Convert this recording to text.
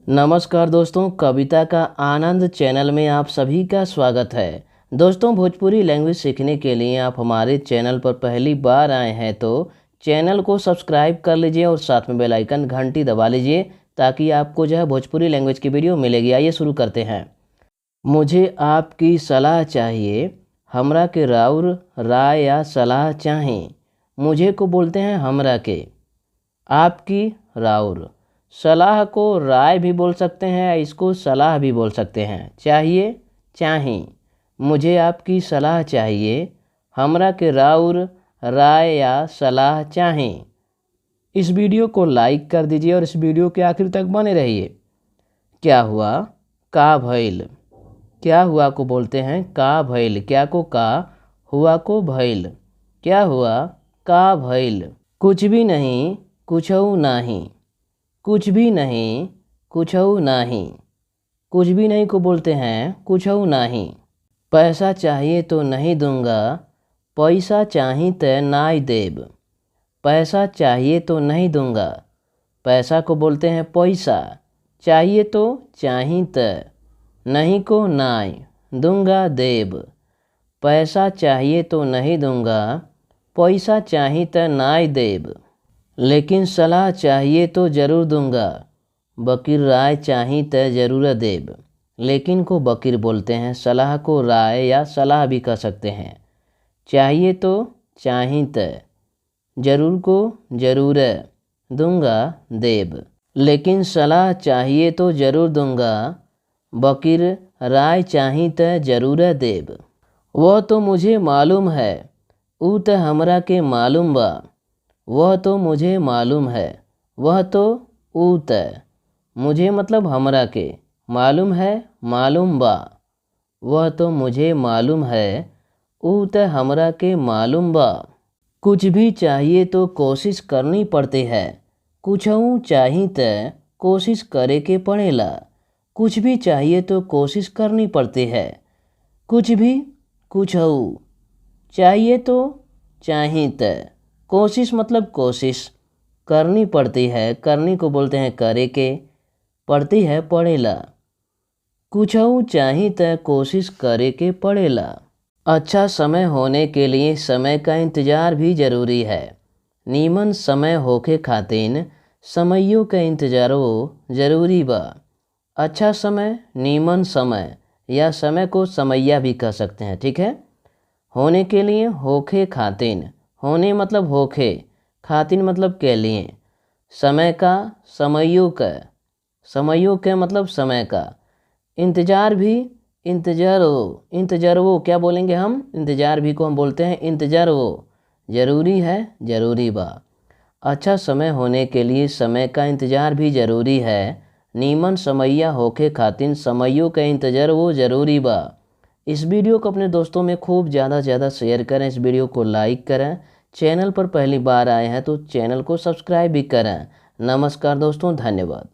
नमस्कार दोस्तों, कविता का आनंद चैनल में आप सभी का स्वागत है। दोस्तों, भोजपुरी लैंग्वेज सीखने के लिए आप हमारे चैनल पर पहली बार आए हैं तो चैनल को सब्सक्राइब कर लीजिए और साथ में बेल आइकन घंटी दबा लीजिए ताकि आपको भोजपुरी लैंग्वेज की वीडियो मिलेगी। आइए शुरू करते हैं। मुझे आपकी सलाह चाहिए, हमरा के राउर राय या सलाह चाहिए। मुझे को बोलते हैं हमरा के, आपकी राउर, सलाह को राय भी बोल सकते हैं, इसको सलाह भी बोल सकते हैं। चाहिए, चाहिए, मुझे आपकी सलाह चाहिए, हमरा के राउर राय या सलाह चाहिए। इस वीडियो को लाइक कर दीजिए और इस वीडियो के आखिर तक बने रहिए। क्या हुआ, का भइल। क्या हुआ को बोलते हैं का भइल। क्या को का, हुआ को भइल। क्या हुआ, का भइल। कुछ भी नहीं, कुछऊ नाही। कुछ भी नहीं, कुछऊ नाही। कुछ भी नहीं को बोलते हैं कुछऊ नाही। पैसा चाहिए तो नहीं दूंगा, पैसा चाहिए तो नाई देब। पैसा चाहिए तो नहीं दूंगा, पैसा को बोलते हैं पैसा। चाहिए तो चाहिए तो, नहीं को नाई, दूंगा देब। पैसा चाहिए तो नहीं दूंगा, पैसा चाहिए तो नाई देब। लेकिन सलाह चाहिए तो ज़रूर दूंगा, बकीर राय चाहिए तो ज़रूर देब। लेकिन को बकीर बोलते हैं, सलाह को राय या सलाह भी कह सकते हैं। चाहिए तो चाहिए तो, ज़रूर को ज़रूर, दूंगा देब। लेकिन सलाह चाहिए तो ज़रूर दूंगा, बकीर राय चाहिए तो ज़रूर देब। वह तो मुझे मालूम है, ऊ तो हमरा के मालूम बा। वह तो मुझे मालूम है, वह तो ऊ तो, मुझे मतलब हमरा के, मालूम है मालूम बा। वह तो मुझे मालूम है, ऊ तो हमरा के मालूम बा। कुछ भी चाहिए तो कोशिश करनी पड़ती है, कुछऊ चाहिए तो कोशिश करे के पड़ेला। कुछ भी चाहिए तो कोशिश करनी पड़ती है, कुछ भी, कुछऊ। चाहिए तो चाहिए तो, कोशिश मतलब कोशिश, करनी पड़ती है, करनी को बोलते हैं करे के, पड़ती है पड़ेला। कुछऊ चाहिए तो कोशिश करे के पड़ेला। अच्छा समय होने के लिए समय का इंतज़ार भी ज़रूरी है। नीमन समय होके खातिन समइयों का इंतज़ारो ज़रूरी बा। अच्छा समय, नीमन समय या समय को समैया भी कह सकते हैं, ठीक है। होने के लिए, होके खातिन, होने मतलब होके, खातिन मतलब के लिए। समय का, समयों का, समयों के मतलब समय का। इंतज़ार भी, इंतज़ारो, इंतज़ारो क्या बोलेंगे हम, इंतज़ार भी को हम बोलते हैं इंतज़ारो। ज़रूरी है, ज़रूरी बा। अच्छा समय होने के लिए समय का इंतज़ार भी ज़रूरी है। नीमन समैया होके खातिन समयों का इंतज़ार वो ज़रूरी बा। इस वीडियो को अपने दोस्तों में खूब ज़्यादा से ज़्यादा शेयर करें, इस वीडियो को लाइक करें। चैनल पर पहली बार आए हैं तो चैनल को सब्सक्राइब भी करें। नमस्कार दोस्तों, धन्यवाद।